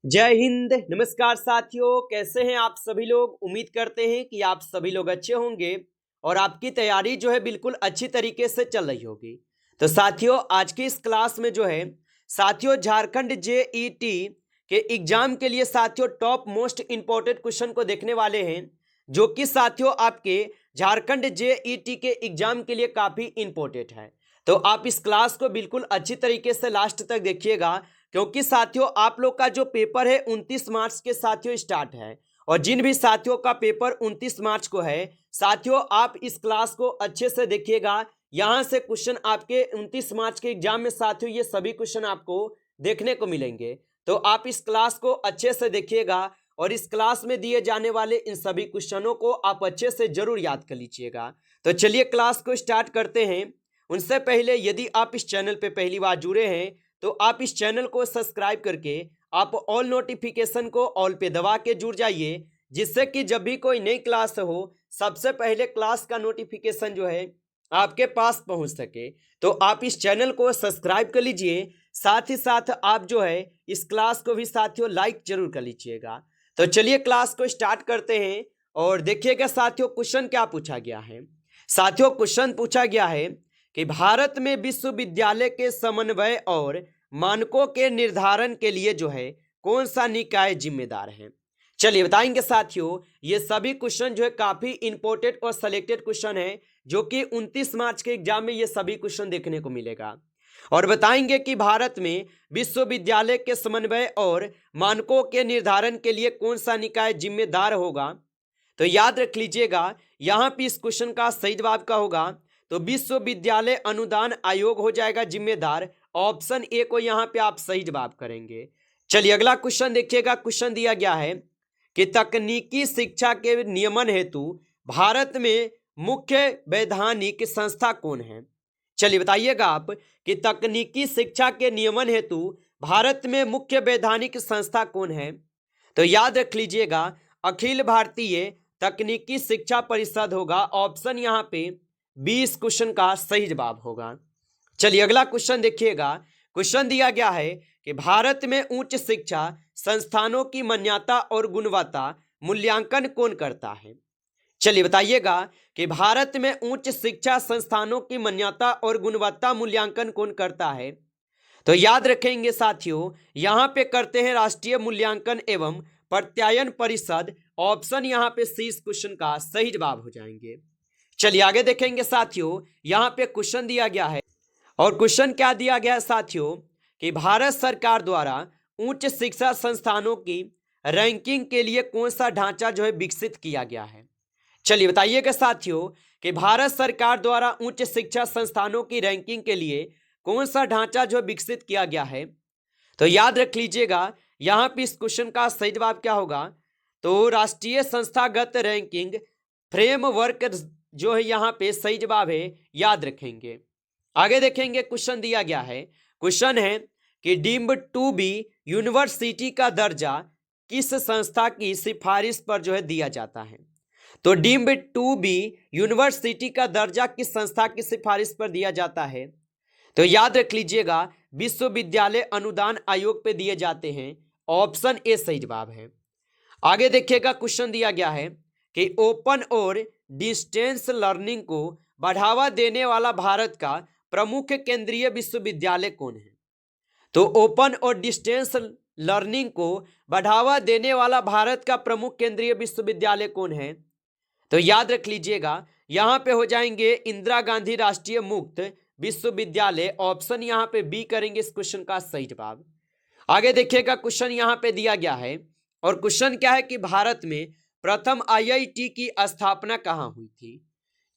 जय हिंद। नमस्कार साथियों, कैसे हैं आप सभी लोग। उम्मीद करते हैं कि आप सभी लोग अच्छे होंगे और आपकी तैयारी जो है बिल्कुल अच्छी तरीके से चल रही होगी। तो साथियों, आज की इस क्लास में जो है साथियों झारखंड जेईटी के एग्जाम के लिए साथियों टॉप मोस्ट इंपॉर्टेंट क्वेश्चन को देखने वाले हैं, जो कि साथियों आपके झारखंड जेईटी के एग्जाम के लिए काफी इंपॉर्टेंट है। तो आप इस क्लास को बिल्कुल अच्छी तरीके से लास्ट तक देखिएगा, क्योंकि साथियों आप लोग का जो पेपर है 29 मार्च के साथियों स्टार्ट है। और जिन भी साथियों का पेपर 29 मार्च को है, साथियों आप इस क्लास को अच्छे से देखिएगा। यहां से क्वेश्चन आपके 29 मार्च के एग्जाम में साथियों ये सभी क्वेश्चन आपको देखने को मिलेंगे। तो आप इस क्लास को अच्छे से देखिएगा और इस क्लास में दिए जाने वाले इन सभी क्वेश्चनों को आप अच्छे से जरूर याद कर लीजिएगा। तो चलिए क्लास को स्टार्ट करते हैं। उनसे पहले यदि आप इस चैनल पे पहली बार जुड़े हैं तो आप इस चैनल को सब्सक्राइब करके आप ऑल नोटिफिकेशन को ऑल पे दबा के जुड़ जाइए, जिससे कि जब भी कोई नई क्लास हो सबसे पहले क्लास का नोटिफिकेशन जो है आपके पास पहुंच सके। तो आप इस चैनल को सब्सक्राइब कर लीजिए, साथ ही साथ आप जो है इस क्लास को भी साथियों लाइक जरूर कर लीजिएगा। तो चलिए क्लास को स्टार्ट करते हैं और देखिएगा साथियों क्वेश्चन क्या पूछा गया है। साथियों क्वेश्चन पूछा गया है कि भारत में विश्वविद्यालय के समन्वय और मानकों के निर्धारण के लिए जो है कौन सा निकाय जिम्मेदार है। चलिए बताएंगे साथियों, ये सभी क्वेश्चन जो है काफी इंपॉर्टेंट और सिलेक्टेड क्वेश्चन है, जो कि 29 मार्च के एग्जाम में ये सभी क्वेश्चन देखने को मिलेगा। और बताएंगे कि भारत में विश्वविद्यालय के समन्वय और मानकों के निर्धारण के लिए कौन सा निकाय जिम्मेदार होगा। तो याद रख लीजिएगा, यहां पे इस क्वेश्चन का सही जवाब का होगा तो विश्वविद्यालय अनुदान आयोग हो जाएगा जिम्मेदार। ऑप्शन ए को यहां पे आप सही जवाब करेंगे। चलिए अगला क्वेश्चन देखिएगा। क्वेश्चन दिया गया है कि तकनीकी शिक्षा के नियमन हेतु भारत में मुख्य वैधानिक संस्था कौन है। चलिए बताइएगा आप कि तकनीकी शिक्षा के नियमन हेतु भारत में मुख्य वैधानिक संस्था कौन है। तो याद रख लीजिएगा, अखिल भारतीय तकनीकी शिक्षा परिषद होगा। ऑप्शन यहां पे 20 क्वेश्चन का सही जवाब होगा। चलिए अगला क्वेश्चन देखिएगा। क्वेश्चन दिया गया है कि भारत में उच्च शिक्षा संस्थानों की मान्यता और गुणवत्ता मूल्यांकन कौन करता है। चलिए बताइएगा कि भारत में उच्च शिक्षा संस्थानों की मान्यता और गुणवत्ता मूल्यांकन कौन करता है। तो याद रखेंगे साथियों, यहां पे करते हैं राष्ट्रीय मूल्यांकन एवं प्रत्यायन परिषद। ऑप्शन यहां पे सी इस क्वेश्चन का सही जवाब हो जाएंगे। चलिए आगे देखेंगे साथियों, यहां पे क्वेश्चन दिया गया है और क्वेश्चन क्या दिया गया है साथियों कि भारत सरकार द्वारा उच्च शिक्षा संस्थानों की रैंकिंग के लिए कौन सा ढांचा जो है विकसित किया गया है। चलिए बताइएगा साथियों कि भारत सरकार द्वारा उच्च शिक्षा संस्थानों की रैंकिंग के लिए कौन सा ढांचा जो विकसित किया गया है। तो याद रख लीजिएगा, यहां पे इस क्वेश्चन का सही जवाब क्या होगा तो राष्ट्रीय संस्थागत रैंकिंग फ्रेमवर्क जो है यहां पे सही जवाब है, याद रखेंगे। आगे देखेंगे क्वेश्चन दिया गया है। क्वेश्चन है कि डीम्ड टू बी यूनिवर्सिटी का दर्जा किस संस्था की सिफारिश पर जो है दिया जाता है। तो डीम्ड टू बी यूनिवर्सिटी का दर्जा किस संस्था की सिफारिश पर दिया जाता है। तो याद रख लीजिएगा, विश्वविद्यालय अनुदान आयोग पे दिए जाते हैं। ऑप्शन ए सही जवाब है। आगे देखिएगा क्वेश्चन दिया गया है कि ओपन और डिस्टेंस लर्निंग को बढ़ावा देने वाला भारत का प्रमुख केंद्रीय विश्वविद्यालय कौन है। तो ओपन और डिस्टेंस लर्निंग को बढ़ावा देने वाला भारत का प्रमुख केंद्रीय विश्वविद्यालय कौन है। तो याद रख लीजिएगा, यहां पे हो जाएंगे इंदिरा गांधी राष्ट्रीय मुक्त विश्वविद्यालय। ऑप्शन यहां पे बी करेंगे इस क्वेश्चन का सही जवाब। आगे देखिएगा क्वेश्चन यहां पे दिया गया है और क्वेश्चन क्या है कि भारत में प्रथम आईआईटी की स्थापना कहां हुई थी।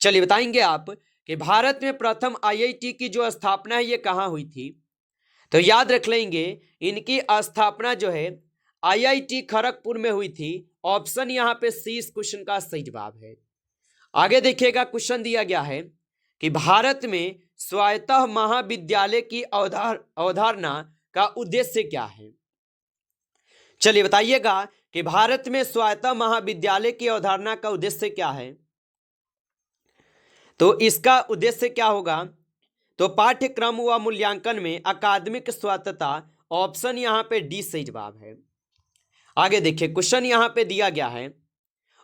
चलिए बताएंगे आप कि भारत में प्रथम आईआईटी की जो स्थापना है ये कहां हुई थी। तो याद रख लेंगे, इनकी स्थापना जो है आईआईटी खड़गपुर में हुई थी। ऑप्शन यहां पे सी इस क्वेश्चन का सही जवाब है। आगे देखिएगा क्वेश्चन दिया गया है कि भारत में स्वायत्त महाविद्यालय की अवधारणा का उद्देश्य क्या है। चलिए बताइएगा कि भारत में स्वायत्त महाविद्यालय की अवधारणा का उद्देश्य क्या है। तो इसका उद्देश्य क्या होगा तो पाठ्यक्रम व मूल्यांकन में अकादमिक स्वायत्तता। ऑप्शन यहां पे डी सही जवाब है। आगे देखिए क्वेश्चन यहाँ पे दिया गया है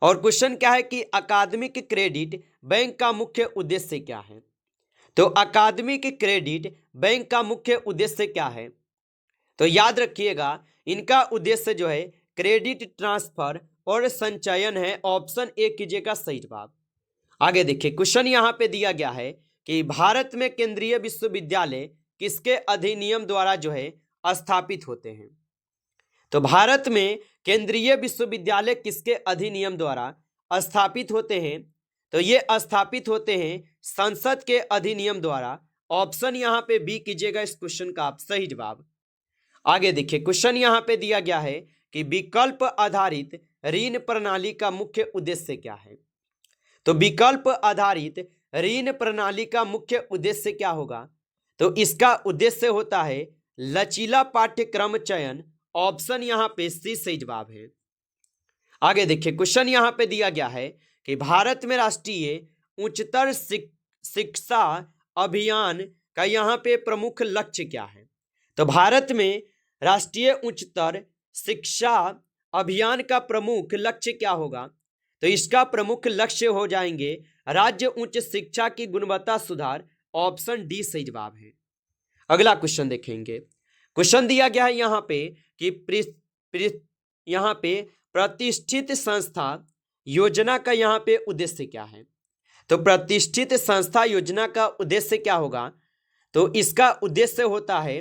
और क्वेश्चन क्या है कि अकादमिक क्रेडिट बैंक का मुख्य उद्देश्य क्या है। तो अकादमिक क्रेडिट बैंक का मुख्य उद्देश्य क्या है, तो याद रखिएगा इनका उद्देश्य जो है क्रेडिट ट्रांसफर और संचयन है। ऑप्शन ए कीजिएगा सही जवाब। आगे देखिए क्वेश्चन यहाँ पे दिया गया है कि भारत में केंद्रीय विश्वविद्यालय किसके अधिनियम द्वारा जो है स्थापित होते हैं। तो भारत में केंद्रीय विश्वविद्यालय किसके अधिनियम द्वारा स्थापित होते हैं, तो ये स्थापित होते हैं संसद के अधिनियम द्वारा। ऑप्शन यहाँ पे बी कीजिएगा इस क्वेश्चन का आप सही जवाब। आगे देखिए क्वेश्चन यहाँ पे दिया गया है कि विकल्प आधारित ऋण प्रणाली का मुख्य उद्देश्य क्या है। तो विकल्प आधारित ऋण प्रणाली का मुख्य उद्देश्य क्या होगा, तो इसका उद्देश्य होता है लचीला पाठ्यक्रम चयन। ऑप्शन यहाँ पे सी सही जवाब है। आगे देखिए क्वेश्चन यहाँ पे दिया गया है कि भारत में राष्ट्रीय उच्चतर शिक्षा अभियान का यहाँ पे प्रमुख लक्ष्य क्या है। तो भारत में राष्ट्रीय उच्चतर शिक्षा अभियान का प्रमुख लक्ष्य क्या होगा, तो इसका प्रमुख लक्ष्य हो जाएंगे राज्य उच्च शिक्षा की गुणवत्ता सुधार। ऑप्शन डी सही जवाब है। अगला क्वेश्चन देखेंगे। क्वेश्चन दिया गया है यहाँ पे कि यहाँ पे प्रतिष्ठित संस्था योजना का यहाँ पे उद्देश्य क्या है। तो प्रतिष्ठित संस्था योजना का उद्देश्य क्या होगा, तो इसका उद्देश्य होता है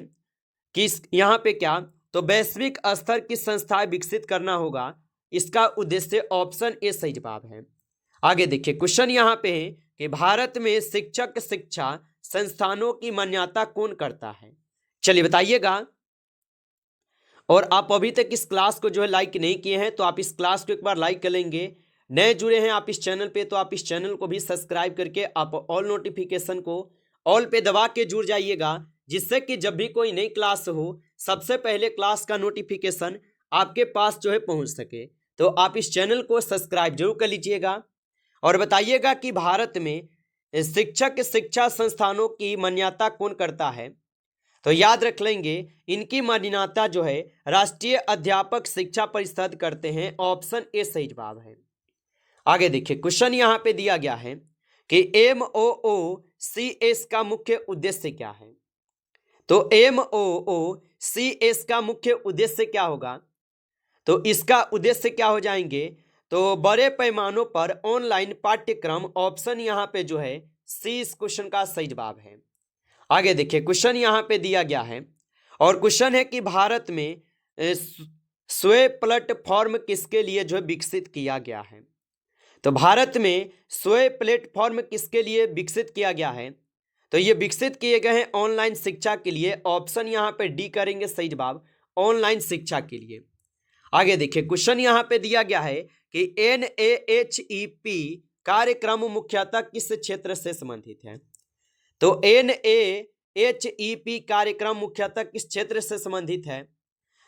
कि यहाँ पे क्या, तो वैश्विक स्तर की संस्थाएं विकसित करना होगा। इसका उद्देश्य ऑप्शन ए सही जवाब है। आगे देखिए क्वेश्चन यहाँ पे है कि भारत में शिक्षक शिक्षा संस्थानों की मान्यता कौन करता है। चलिए बताइएगा। और आप अभी तक इस क्लास को जो है लाइक नहीं किए हैं तो आप इस क्लास को एक बार लाइक कर लेंगे। नए जुड़े हैं आप इस चैनल पे तो आप इस चैनल को भी सब्सक्राइब करके आप ऑल नोटिफिकेशन को ऑल पे दबा के जुड़ जाइएगा, जिससे कि जब भी कोई नई क्लास हो सबसे पहले क्लास का नोटिफिकेशन आपके पास जो है पहुंच सके। तो आप इस चैनल को सब्सक्राइब जरूर कर लीजिएगा और बताइएगा कि भारत में शिक्षक शिक्षा संस्थानों की मान्यता कौन करता है। तो याद रख लेंगे इनकी मान्यता जो है राष्ट्रीय अध्यापक शिक्षा परिषद करते हैं। ऑप्शन ए सही जवाब है। आगे देखिए क्वेश्चन यहाँ पे दिया गया है कि MOOCS का मुख्य उद्देश्य क्या है। तो MOOCS का मुख्य उद्देश्य क्या होगा, तो इसका उद्देश्य क्या हो जाएंगे, तो बड़े पैमानों पर ऑनलाइन पाठ्यक्रम। ऑप्शन यहाँ पे जो है सी इस क्वेश्चन का सही जवाब है। आगे देखिए क्वेश्चन यहाँ पे दिया गया है और क्वेश्चन है कि भारत में स्वयं प्लेटफॉर्म किसके लिए जो है विकसित किया गया है। तो भारत में स्वयं प्लेटफॉर्म किसके लिए विकसित किया गया है, तो ये विकसित किए गए हैं ऑनलाइन शिक्षा के लिए। ऑप्शन यहाँ पे डी करेंगे सही जवाब, ऑनलाइन शिक्षा के लिए। आगे देखिए क्वेश्चन यहाँ पे दिया गया है कि NAHEP कार्यक्रम मुख्यतः किस क्षेत्र से संबंधित है। तो NAHEP कार्यक्रम मुख्यतः किस क्षेत्र से संबंधित है,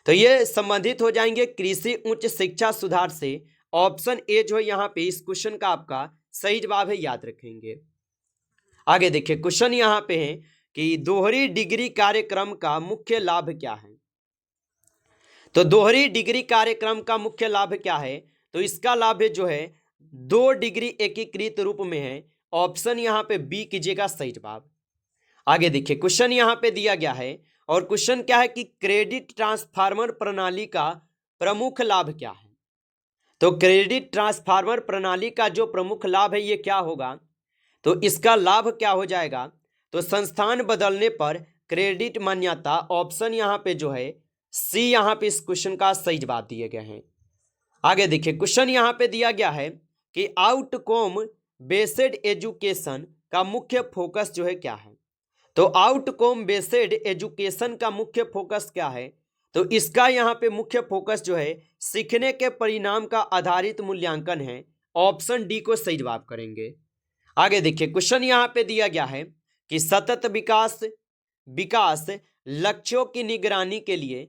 तो ये संबंधित हो जाएंगे कृषि उच्च शिक्षा सुधार से। ऑप्शन ए जो है यहाँ पे इस क्वेश्चन का आपका सही जवाब है, याद रखेंगे। आगे देखिए क्वेश्चन यहाँ पे है कि दोहरी डिग्री कार्यक्रम का मुख्य लाभ क्या है। तो दोहरी डिग्री कार्यक्रम का मुख्य लाभ क्या है, तो इसका लाभ जो है 2 डिग्री एकीकृत रूप में है। ऑप्शन यहाँ पे बी कीजिएगा सही जवाब। आगे देखिए क्वेश्चन यहाँ पे दिया गया है और क्वेश्चन क्या है कि क्रेडिट ट्रांसफार्मर प्रणाली का प्रमुख लाभ क्या है। तो क्रेडिट ट्रांसफार्मर प्रणाली का जो प्रमुख लाभ है ये क्या होगा, तो इसका लाभ क्या हो जाएगा, तो संस्थान बदलने पर क्रेडिट मान्यता। ऑप्शन यहाँ पे जो है सी यहाँ पे इस क्वेश्चन का सही जवाब दिए गए हैं। आगे देखिए क्वेश्चन यहाँ पे दिया गया है कि आउटकम बेस्ड एजुकेशन का मुख्य फोकस जो है क्या है। तो आउटकम बेस्ड एजुकेशन का मुख्य फोकस क्या है, तो इसका यहाँ पे मुख्य फोकस जो है सीखने के परिणाम का आधारित मूल्यांकन है। ऑप्शन डी को सही जवाब करेंगे। आगे देखिए क्वेश्चन यहाँ पे दिया गया है कि सतत विकास लक्ष्यों की निगरानी के लिए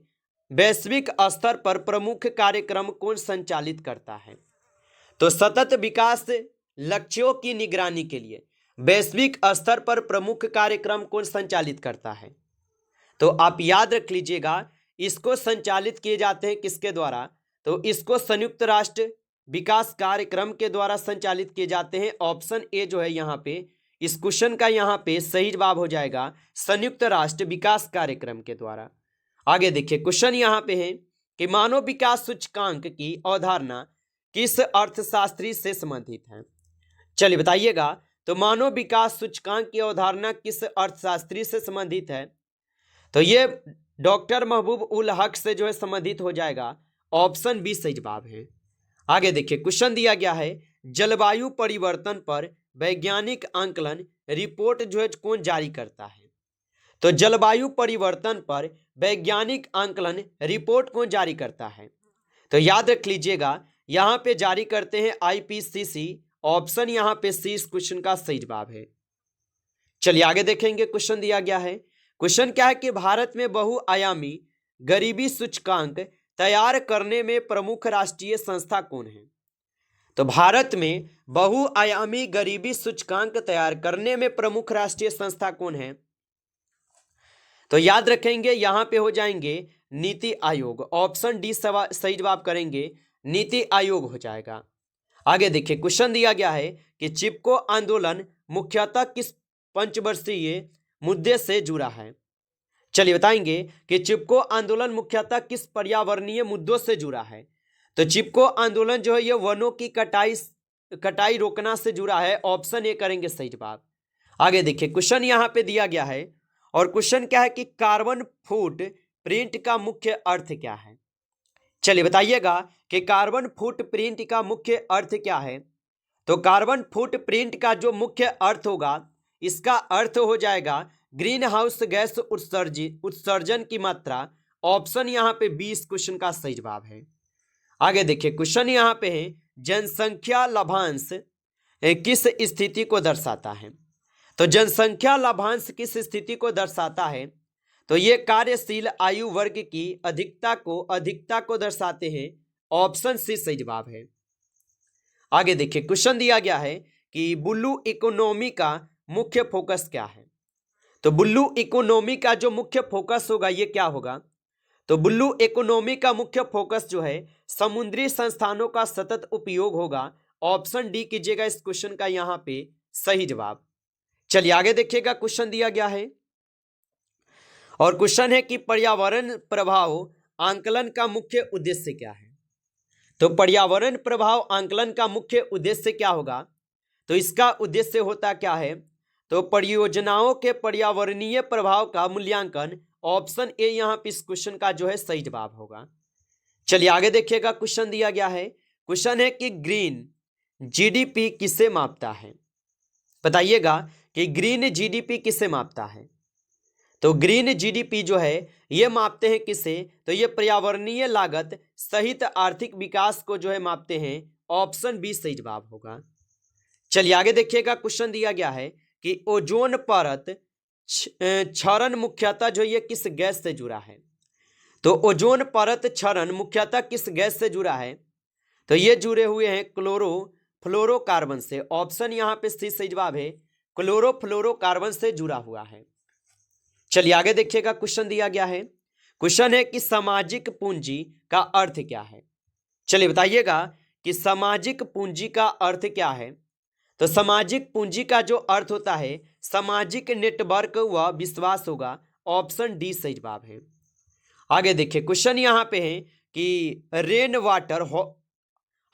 वैश्विक स्तर पर प्रमुख कार्यक्रम कौन संचालित करता है। तो सतत विकास लक्ष्यों की निगरानी के लिए वैश्विक स्तर पर प्रमुख कार्यक्रम कौन संचालित करता है, तो आप याद रख लीजिएगा इसको संचालित किए जाते हैं किसके द्वारा, तो इसको संयुक्त राष्ट्र विकास कार्यक्रम के द्वारा संचालित किए जाते हैं। ऑप्शन ए जो है यहाँ पे इस क्वेश्चन का यहाँ पे सही जवाब हो जाएगा संयुक्त राष्ट्र विकास कार्यक्रम के द्वारा। आगे देखिए क्वेश्चन यहाँ पे है कि मानव विकास सूचकांक की अवधारणा किस अर्थशास्त्री से संबंधित है। चलिए बताइएगा, तो मानव विकास सूचकांक की अवधारणा किस अर्थशास्त्री से संबंधित है। तो ये डॉक्टर महबूब उल हक से जो है संबंधित हो जाएगा। ऑप्शन बी सही जवाब है। आगे देखिए क्वेश्चन दिया गया है जलवायु परिवर्तन पर वैज्ञानिक आंकलन रिपोर्ट जो है कौन जारी करता है। तो जलवायु परिवर्तन पर वैज्ञानिक आंकलन रिपोर्ट कौन जारी करता है। तो याद रख लीजिएगा यहाँ पे जारी करते हैं आईपीसीसी। ऑप्शन यहाँ पे सी इस क्वेश्चन का सही जवाब है। चलिए आगे देखेंगे क्वेश्चन दिया गया है। क्वेश्चन क्या है कि भारत में बहुआयामी गरीबी सूचकांक तैयार करने में प्रमुख राष्ट्रीय संस्था कौन है। तो भारत में बहुआयामी गरीबी सूचकांक तैयार करने में प्रमुख राष्ट्रीय संस्था कौन है। तो याद रखेंगे यहाँ पे हो जाएंगे नीति आयोग। ऑप्शन डी सही जवाब करेंगे, नीति आयोग हो जाएगा। आगे देखिए क्वेश्चन दिया गया है कि चिपको आंदोलन मुख्यतः किस पंचवर्षीय मुद्दे से जुड़ा है। चलिए बताएंगे कि चिपको आंदोलन मुख्यतः किस पर्यावरणीय मुद्दों से जुड़ा है। तो चिपको आंदोलन जो है ये वनों की कटाई रोकना से जुड़ा है। ऑप्शन ए करेंगे सही जवाब। आगे देखिए क्वेश्चन यहाँ पे दिया गया है और क्वेश्चन क्या है कि कार्बन फुट प्रिंट का मुख्य अर्थ क्या है। चलिए बताइएगा कि कार्बन फुट प्रिंट का मुख्य अर्थ क्या है। तो कार्बन फुट प्रिंट का जो मुख्य अर्थ होगा इसका अर्थ हो जाएगा ग्रीन हाउस गैस उत्सर्जन की मात्रा। ऑप्शन यहाँ पे 20 क्वेश्चन का सही जवाब है। आगे देखिए क्वेश्चन यहाँ पे है जनसंख्या लाभांश किस स्थिति को दर्शाता है। तो जनसंख्या लाभांश किस स्थिति को दर्शाता है। तो ये कार्यशील आयु वर्ग की अधिकता को दर्शाते हैं। ऑप्शन सी सही जवाब है। आगे देखिए क्वेश्चन दिया गया है कि ब्लू इकोनॉमी का मुख्य फोकस क्या है। तो ब्लू इकोनॉमी का जो मुख्य फोकस होगा ये क्या होगा। तो ब्लू इकोनॉमी का मुख्य फोकस जो है समुद्री संस्थानों का सतत उपयोग होगा। ऑप्शन डी कीजिएगा इस क्वेश्चन का यहाँ पे सही जवाब। चलिए आगे देखिएगा क्वेश्चन दिया गया है और क्वेश्चन है कि पर्यावरण प्रभाव आंकलन का मुख्य उद्देश्य क्या है। तो पर्यावरण प्रभाव आंकलन का मुख्य उद्देश्य क्या होगा। तो इसका उद्देश्य होता क्या है। तो परियोजनाओं के पर्यावरणीय प्रभाव का मूल्यांकन। ऑप्शन ए यहाँ पे इस क्वेश्चन का जो है सही जवाब होगा। चलिए आगे देखिएगा क्वेश्चन दिया गया है। क्वेश्चन है कि ग्रीन जीडीपी किसे मापता है। बताइएगा कि ग्रीन जीडीपी किसे मापता है। तो ग्रीन जीडीपी जो है ये मापते हैं किसे। तो ये पर्यावरणीय लागत सहित आर्थिक विकास को जो है मापते हैं। ऑप्शन बी सही जवाब होगा। चलिए आगे देखिएगा क्वेश्चन दिया गया है कि ओजोन परत क्षरण मुख्यतः जो ये किस गैस से जुड़ा है। तो ओजोन परत क्षरण मुख्यतः किस गैस से जुड़ा है। तो ये जुड़े हुए हैं क्लोरोफ्लोरोकार्बन से। ऑप्शन यहाँ पे सी सही जवाब है, क्लोरोफ्लोरोकार्बन से जुड़ा हुआ है। चलिए आगे देखिएगा क्वेश्चन दिया गया है। क्वेश्चन है कि सामाजिक पूंजी का अर्थ क्या है। चलिए बताइएगा कि सामाजिक पूंजी का अर्थ क्या है। तो सामाजिक पूंजी का जो अर्थ होता है सामाजिक नेटवर्क व विश्वास होगा। ऑप्शन डी सही जवाब है। आगे देखिए क्वेश्चन यहाँ पे है कि रेन वाटर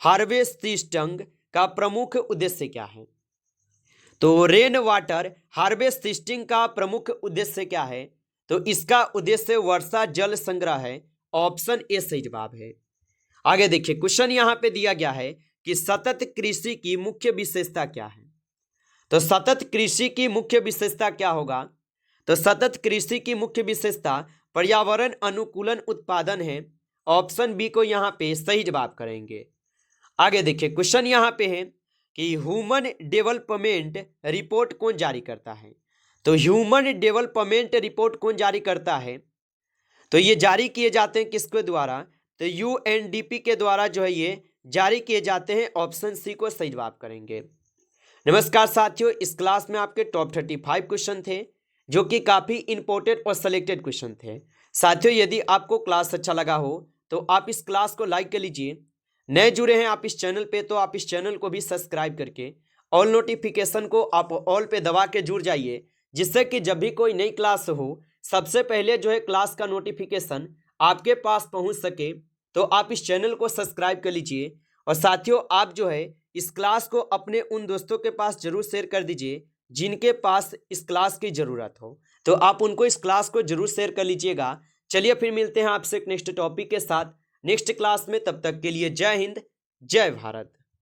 हार्वेस्टिंग का प्रमुख उद्देश्य क्या है। तो रेन वाटर हार्वेस्टिंग का प्रमुख उद्देश्य क्या है। तो इसका उद्देश्य वर्षा जल संग्रह है। ऑप्शन ए सही जवाब है। आगे देखिए क्वेश्चन यहाँ पे दिया गया है कि सतत कृषि की मुख्य विशेषता क्या है। तो सतत कृषि की मुख्य विशेषता क्या होगा। तो सतत कृषि की मुख्य विशेषता पर्यावरण अनुकूलन उत्पादन है। ऑप्शन बी को यहाँ पे सही जवाब करेंगे। आगे देखिए क्वेश्चन यहाँ पे है कि ह्यूमन डेवलपमेंट रिपोर्ट कौन जारी करता है। तो ह्यूमन डेवलपमेंट रिपोर्ट कौन जारी करता है। तो ये जारी किए जाते हैं किसके द्वारा। तो यूएनडीपी के द्वारा जो है ये जारी किए जाते हैं। ऑप्शन सी को सही जवाब करेंगे। नमस्कार साथियों, इस क्लास में आपके टॉप 35 क्वेश्चन थे जो कि काफ़ी इंपॉर्टेंट और सिलेक्टेड क्वेश्चन थे। साथियों यदि आपको क्लास अच्छा लगा हो तो आप इस क्लास को लाइक कर लीजिए। नए जुड़े हैं आप इस चैनल पे तो आप इस चैनल को भी सब्सक्राइब करके ऑल नोटिफिकेशन को आप ऑल पे दबा के जुड़ जाइए, जिससे कि जब भी कोई नई क्लास हो सबसे पहले जो है क्लास का नोटिफिकेशन आपके पास पहुंच सके। तो आप इस चैनल को सब्सक्राइब कर लीजिए और साथियों आप जो है इस क्लास को अपने उन दोस्तों के पास जरूर शेयर कर दीजिए जिनके पास इस क्लास की ज़रूरत हो, तो आप उनको इस क्लास को जरूर शेयर कर लीजिएगा। चलिए फिर मिलते हैं आपसे एक नेक्स्ट टॉपिक के साथ नेक्स्ट क्लास में, तब तक के लिए जय हिंद जय भारत।